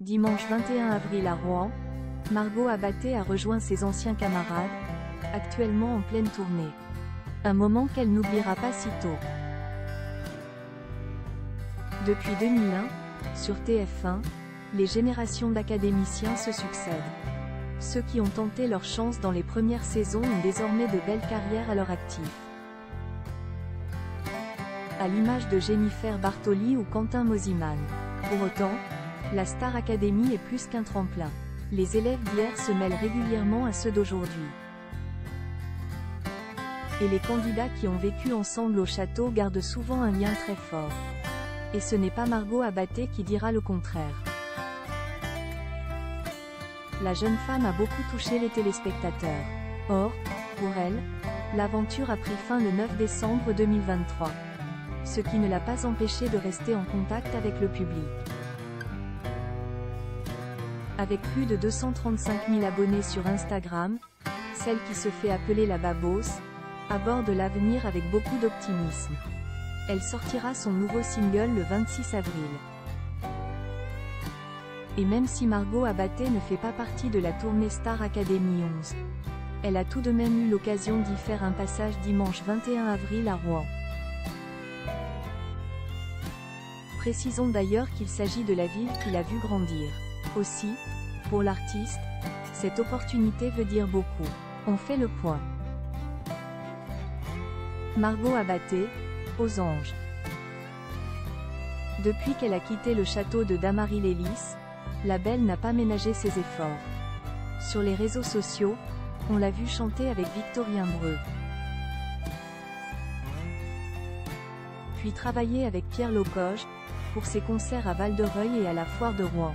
Dimanche 21 avril à Rouen, Margot Abaté a rejoint ses anciens camarades, actuellement en pleine tournée. Un moment qu'elle n'oubliera pas sitôt. Depuis 2001, sur TF1, les générations d'académiciens se succèdent. Ceux qui ont tenté leur chance dans les premières saisons ont désormais de belles carrières à leur actif. À l'image de Jennifer Bartoli ou Quentin Mosimann. Pour autant, la Star Academy est plus qu'un tremplin. Les élèves d'hier se mêlent régulièrement à ceux d'aujourd'hui. Et les candidats qui ont vécu ensemble au château gardent souvent un lien très fort. Et ce n'est pas Margot Abaté qui dira le contraire. La jeune femme a beaucoup touché les téléspectateurs. Or, pour elle, l'aventure a pris fin le 9 décembre 2023. Ce qui ne l'a pas empêché de rester en contact avec le public. Avec plus de 235 000 abonnés sur Instagram, celle qui se fait appeler la Babos, aborde l'avenir avec beaucoup d'optimisme. Elle sortira son nouveau single le 26 avril. Et même si Margot Abaté ne fait pas partie de la tournée Star Academy 11, elle a tout de même eu l'occasion d'y faire un passage dimanche 21 avril à Rouen. Précisons d'ailleurs qu'il s'agit de la ville qu'il a vu grandir. Aussi, pour l'artiste, cette opportunité veut dire beaucoup. On fait le point. Margot Abaté, aux anges. Depuis qu'elle a quitté le château de Damary-Lélis, la belle n'a pas ménagé ses efforts. Sur les réseaux sociaux, on l'a vue chanter avec Victorien Breu. Puis travailler avec Pierre Locoge, pour ses concerts à Val-de-Reuil et à la Foire de Rouen.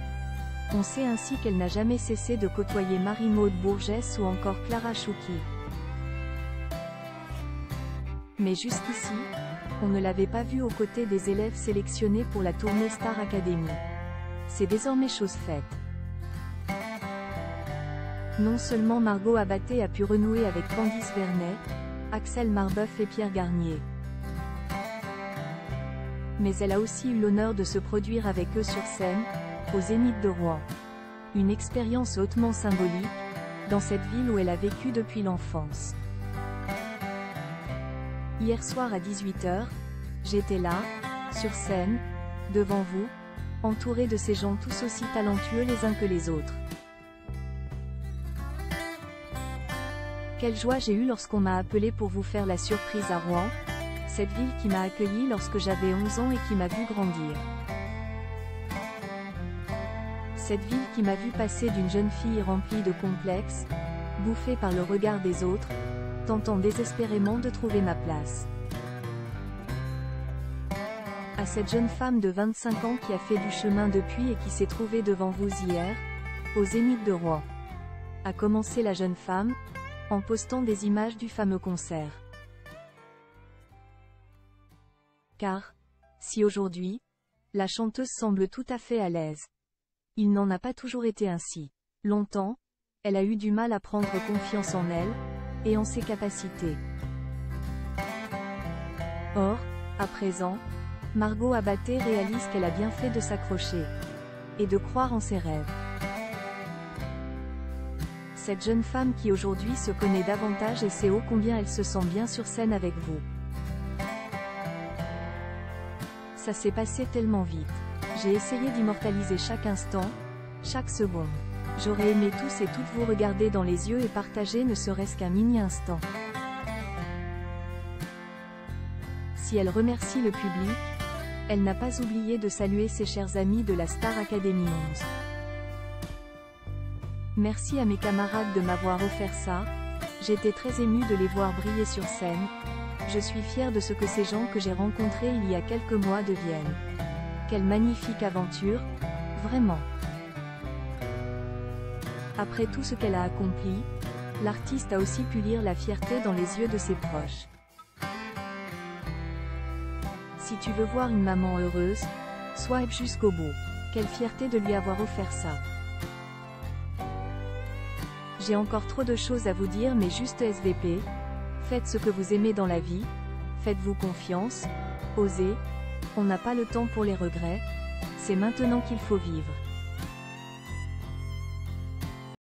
On sait ainsi qu'elle n'a jamais cessé de côtoyer Marie-Maude Bourgès ou encore Clara Chouki. Mais jusqu'ici, on ne l'avait pas vue aux côtés des élèves sélectionnés pour la tournée Star Academy. C'est désormais chose faite. Non seulement Margot Abaté a pu renouer avec Candice Vernet, Axel Marbeuf et Pierre Garnier, mais elle a aussi eu l'honneur de se produire avec eux sur scène, au Zénith de Rouen. Une expérience hautement symbolique, dans cette ville où elle a vécu depuis l'enfance. Hier soir à 18 h, j'étais là, sur scène, devant vous, entourée de ces gens tous aussi talentueux les uns que les autres. Quelle joie j'ai eue lorsqu'on m'a appelé pour vous faire la surprise à Rouen, cette ville qui m'a accueilli lorsque j'avais 11 ans et qui m'a vu grandir. Cette ville qui m'a vu passer d'une jeune fille remplie de complexes, bouffée par le regard des autres, tentant désespérément de trouver ma place. À cette jeune femme de 25 ans qui a fait du chemin depuis et qui s'est trouvée devant vous hier, au Zénith de Rouen. A commencé la jeune femme, en postant des images du fameux concert. Car, si aujourd'hui, la chanteuse semble tout à fait à l'aise, il n'en a pas toujours été ainsi. Longtemps, elle a eu du mal à prendre confiance en elle, et en ses capacités. Or, à présent, Margot Abaté réalise qu'elle a bien fait de s'accrocher, et de croire en ses rêves. Cette jeune femme qui aujourd'hui se connaît davantage et sait ô combien elle se sent bien sur scène avec vous. Ça s'est passé tellement vite. J'ai essayé d'immortaliser chaque instant, chaque seconde. J'aurais aimé tous et toutes vous regarder dans les yeux et partager ne serait-ce qu'un mini-instant. Si elle remercie le public, elle n'a pas oublié de saluer ses chers amis de la Star Academy 11. Merci à mes camarades de m'avoir offert ça, j'étais très émue de les voir briller sur scène, je suis fière de ce que ces gens que j'ai rencontrés il y a quelques mois deviennent. Quelle magnifique aventure, vraiment. Après tout ce qu'elle a accompli, l'artiste a aussi pu lire la fierté dans les yeux de ses proches. Si tu veux voir une maman heureuse, swipe jusqu'au bout. Quelle fierté de lui avoir offert ça. J'ai encore trop de choses à vous dire mais juste SVP, faites ce que vous aimez dans la vie, faites-vous confiance, osez, on n'a pas le temps pour les regrets, c'est maintenant qu'il faut vivre.